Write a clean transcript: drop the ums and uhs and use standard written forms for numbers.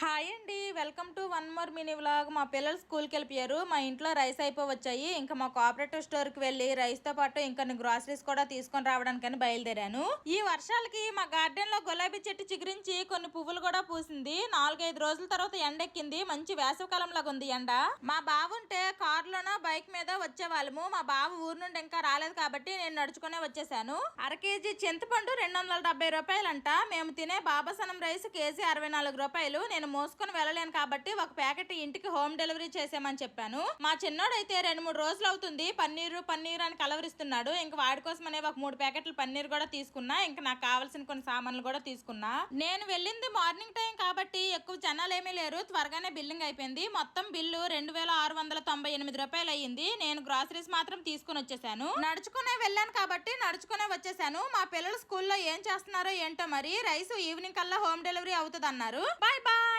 Hi అండి, welcome to one more mini vlog. మా పిల్లలు స్కూల్కి వెళ్ళిపోయారు. మా ఇంట్లో రైస్ అయిపోవచ్చాయి. ఇంకా మా కోఆపరేటివ్ స్టోర్కి వెళ్ళి రైస్తో పాటు ఇంకా గ్రాసరీస్ కూడా తీసుకొని రావడానికని బయలుదేరాను. ఈ వర్షాలకి మా గార్డెన్ లో గులాబీ చెట్టు చిగురించి కొన్ని పువ్వులు కూడా పూసింది. 4-5 రోజుల తర్వాత ఎండెక్కింది. మంచి వేసవికాలం లాగా ఉంది ఎండ. మా బావ ఉంటే కారులోనో బైక్ మీద వచ్చేవాళ్ళము. మా బావ ఊరు నుండి ఇంకా రాలేదు కాబట్టి నేను నడుచుకునే వచ్చేసాను. 1 కేజీ చింతపండు 270 రూపాయలంట. మేము తినే బాబాసనం రైస్ కేజీ 64 రూపాయలు. నేను మోసుకొని వెళ్ళలేను కాబట్టి ఒక ప్యాకెట్ ఇంటికి హోమ్ డెలివరీ చేసామని చెప్పాను. మా చిన్నోడైతే 2-3 రోజులు అవుతుంది పన్నీరు అని కలవరిస్తున్నాడు. ఇంకా వాడి కోసం అనే ఒక 3 ప్యాకెట్లు పన్నీర్ కూడా తీసుకున్నా. ఇంకా నాకు కావాల్సిన కొన్ని సామాన్లు కూడా తీసుకున్నా. నేను వెళ్ళింది మార్నింగ్ టైం కాబట్టి ఎక్కువ జనాలు ఏమీ లేరు. త్వరగానే బిల్లింగ్ అయిపోయింది. మొత్తం బిల్లు 2698 రూపాయలు అయ్యింది. నేను గ్రాసరీస్ మాత్రం తీసుకుని వచ్చేసాను. నడుచుకునే వెళ్ళాను కాబట్టి నడుచుకునే వచ్చేసాను. మా పిల్లలు స్కూల్లో ఏం చేస్తున్నారో ఏంటో మరి. రైస్ ఈవినింగ్ కల్లా హోమ్ డెలివరీ అవుతుంది అన్నారు. Bye bye.